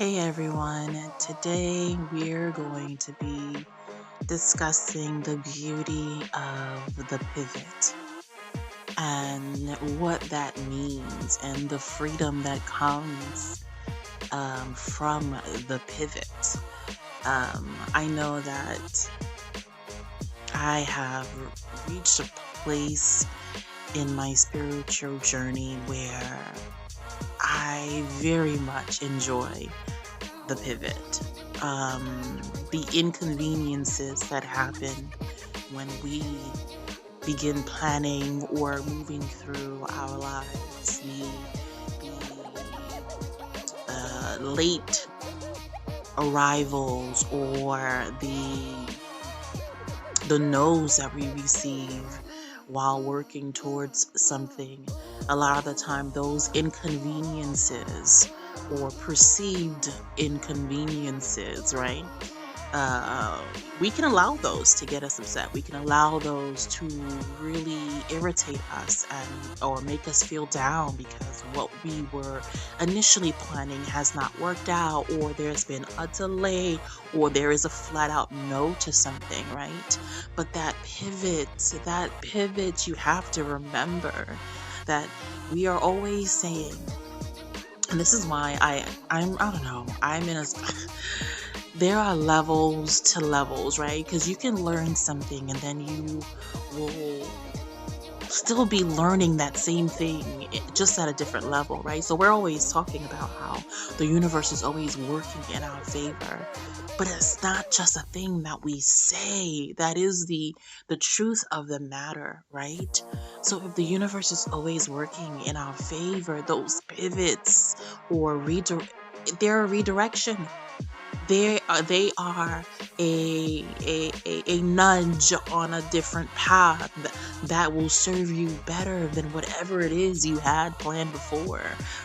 Hey everyone, today we're going to be discussing the beauty of the pivot and what that means and the freedom that comes from the pivot. I know that I have reached a place in my spiritual journey where I very much enjoy the pivot. The inconveniences that happen when we begin planning or moving through our lives, the late arrivals or the no's that we receive while working towards something. A lot of the time, those inconveniences or perceived inconveniences, right? We can allow those to get us upset. We can allow those to really irritate us and or make us feel down because what we were initially planning has not worked out, or there's been a delay, or there is a flat out no to something, right? But that pivot, you have to remember that we are always saying, and this is why I don't know, I'm in a there are levels to levels, right? Because you can learn something and then you will still be learning that same thing, just at a different level, right? So we're always talking about how the universe is always working in our favor, but it's not just a thing that we say. That is the truth of the matter, right? So if the universe is always working in our favor, those pivots or they're a redirection. They are a nudge on a different path that will serve you better than whatever it is you had planned before,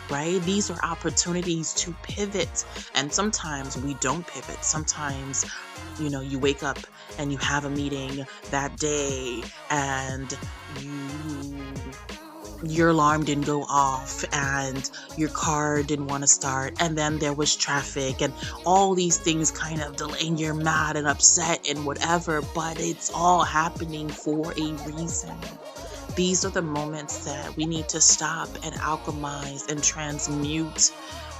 right? These are opportunities to pivot, and sometimes we don't pivot. Sometimes, you wake up and you have a meeting that day and your alarm didn't go off and your car didn't want to start, and then there was traffic and all these things kind of delaying. You're mad and upset and whatever, but it's all happening for a reason. These are the moments that we need to stop and alchemize and transmute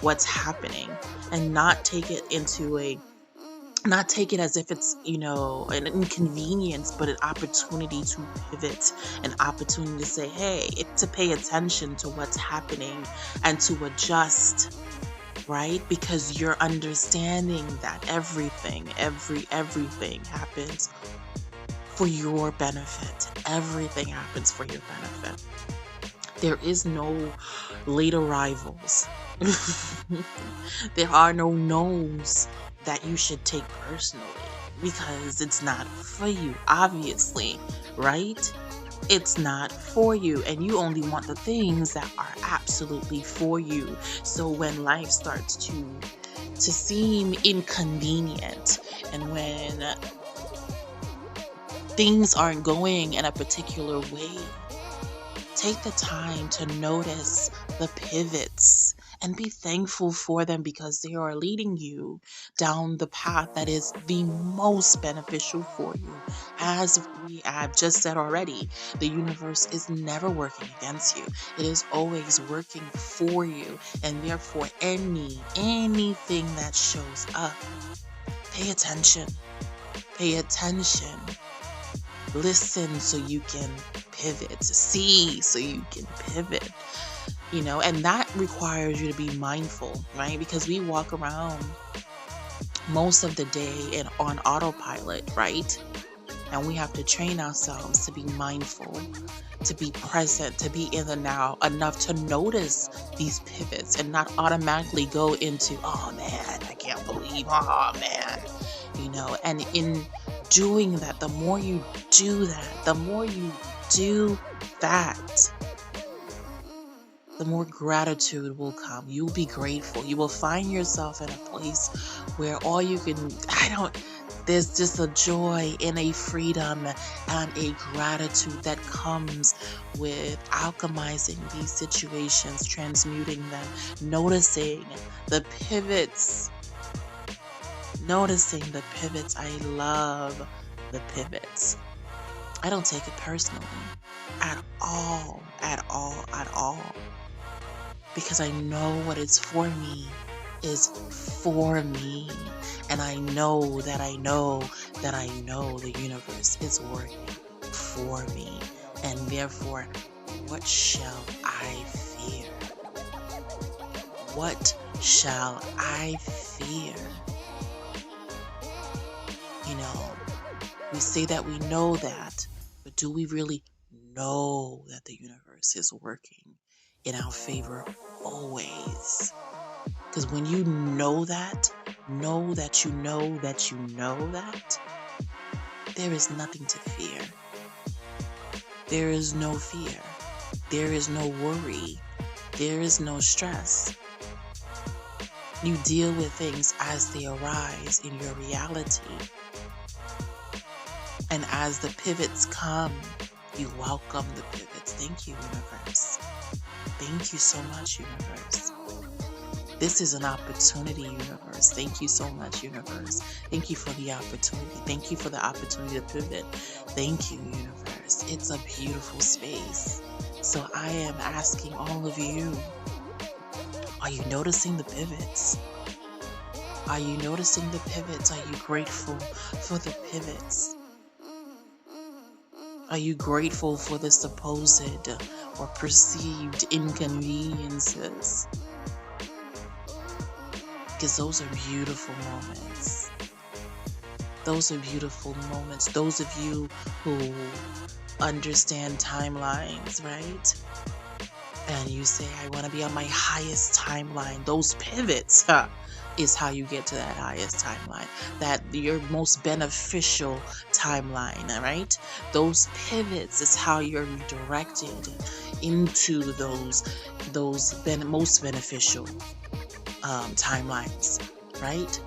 what's happening, and not take it as if it's, an inconvenience, but an opportunity to pivot, an opportunity to say, hey, to pay attention to what's happening and to adjust, right? Because you're understanding that everything happens for your benefit. Everything happens for your benefit. There is no late arrivals. There are no no's that you should take personally because it's not for you, obviously, right? It's not for you, and you only want the things that are absolutely for you. So when life starts to seem inconvenient, and when things aren't going in a particular way, take the time to notice the pivots and be thankful for them, because they are leading you down the path that is the most beneficial for you. As we have just said already, the universe is never working against you. It is always working for you, and therefore anything that shows up, pay attention. Pay attention. Listen so you can pivot. See so you can pivot. And that requires you to be mindful, right? Because we walk around most of the day on autopilot, right? And we have to train ourselves to be mindful, to be present, to be in the now enough to notice these pivots and not automatically go into, oh man, I can't believe, oh man, and in doing that, the more you do that, the more gratitude will come. You'll be grateful. You will find yourself in a place where all you can, There's just a joy and a freedom and a gratitude that comes with alchemizing these situations, transmuting them, noticing the pivots. Noticing the pivots. I love the pivots. I don't take it personally at all, at all, at all. Because I know what is for me is for me. And I know that I know that I know the universe is working for me. And therefore, what shall I fear? What shall I fear? You know, we say that we know that, but do we really know that the universe is working in our favor always? Because when you know that you know that you know that, there is nothing to fear. There is no fear. There is no worry. There is no stress. You deal with things as they arise in your reality. And as the pivots come, you welcome the pivots. Thank you, universe. Thank you so much, universe. This is an opportunity, universe. Thank you so much, universe. Thank you for the opportunity. Thank you for the opportunity to pivot. Thank you, universe. It's a beautiful space. So I am asking all of you, are you noticing the pivots? Are you noticing the pivots? Are you grateful for the pivots? Are you grateful for the supposed or perceived inconveniences? Because those are beautiful moments. Those are beautiful moments. Those of you who understand timelines, right? And you say, I want to be on my highest timeline. Those pivots is how you get to that highest timeline. That your most beneficial timeline, all right? Those pivots is how you're redirected into those most beneficial timelines, right?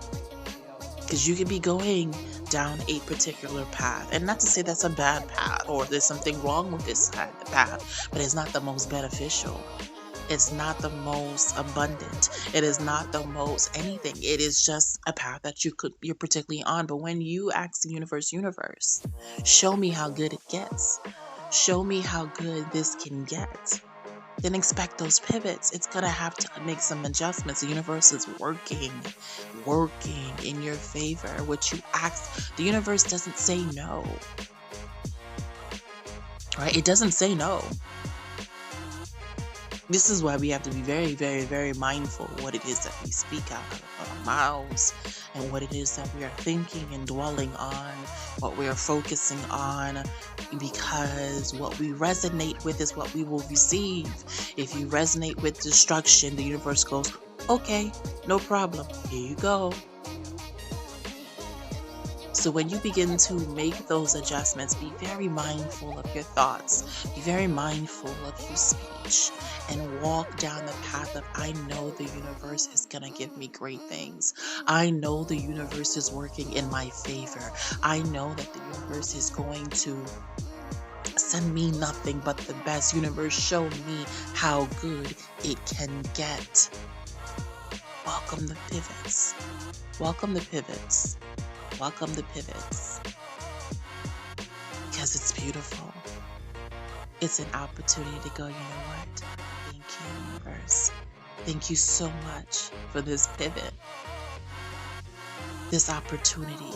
Because you could be going down a particular path, and not to say that's a bad path or there's something wrong with this path, but it's not the most beneficial. It's not the most abundant. It is not the most anything. It is just a path that you're particularly on. But when you ask the universe, show me how good it gets. Show me how good this can get. Then expect those pivots. It's going to have to make some adjustments. The universe is working in your favor. What you ask, the universe doesn't say no. Right? It doesn't say no. This is why we have to be very, very, very mindful of what it is that we speak out of our mouths and what it is that we are thinking and dwelling on, what we are focusing on, because what we resonate with is what we will receive. If you resonate with destruction, the universe goes, okay, no problem, here you go. So when you begin to make those adjustments, be very mindful of your thoughts, be very mindful of your speech, and walk down the path of, I know the universe is going to give me great things. I know the universe is working in my favor. I know that the universe is going to send me nothing but the best. Universe, show me how good it can get. Welcome the pivots. Welcome the pivots. Welcome the pivots. Because it's beautiful. It's an opportunity to go, you know what? Thank you, universe. Thank you so much for this pivot. This opportunity.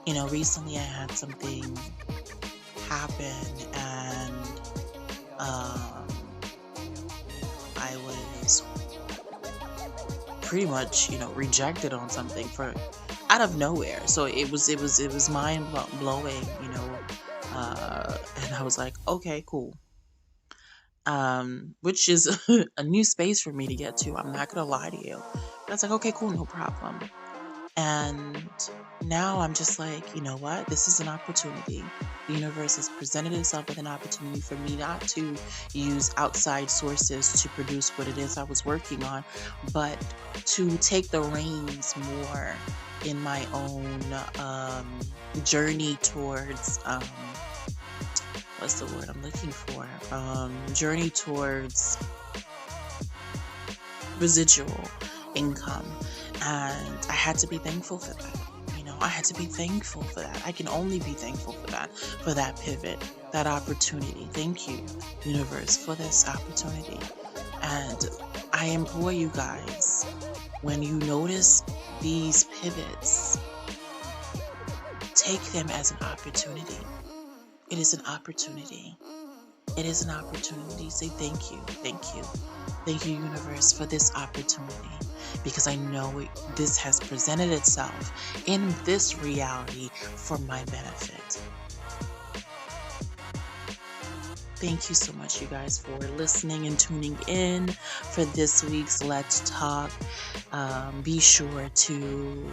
You know, recently I had something happen and I was pretty much, rejected on something for out of nowhere. So it was mind blowing, and I was like, okay, cool. Which is a new space for me to get to. I'm not gonna lie to you. But I was like, okay, cool, no problem. And now I'm just like, you know what? This is an opportunity. The universe has presented itself with an opportunity for me not to use outside sources to produce what it is I was working on, but to take the reins more in my own journey towards what's the word I'm looking for? Journey towards residual income. And I had to be thankful for that. I had to be thankful for that. I can only be thankful for that pivot, that opportunity. Thank you, universe, for this opportunity. And I implore you guys, when you notice these pivots, take them as an opportunity. It is an opportunity. It is an opportunity. Say thank you, thank you, thank you, universe, for this opportunity, because I know this has presented itself in this reality for my benefit. Thank you so much, you guys, for listening and tuning in for this week's Let's Talk. Be sure to,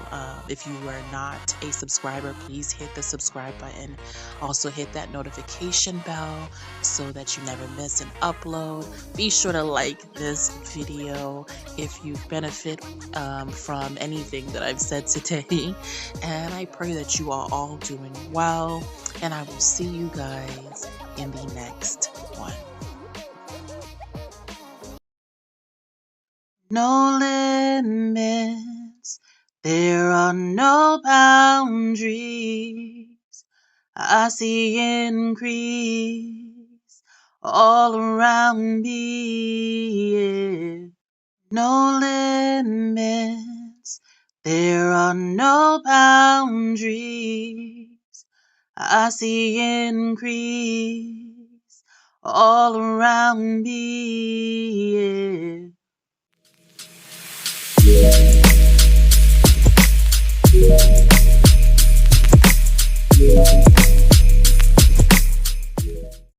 if you are not a subscriber, please hit the subscribe button. Also hit that notification bell so that you never miss an upload. Be sure to like this video if you benefit from anything that I've said today. And I pray that you are all doing well. And I will see you guys in the next one. No limits, there are no boundaries. I see increase all around me. Yeah. No limits, there are no boundaries. I see increase all around me. Yeah.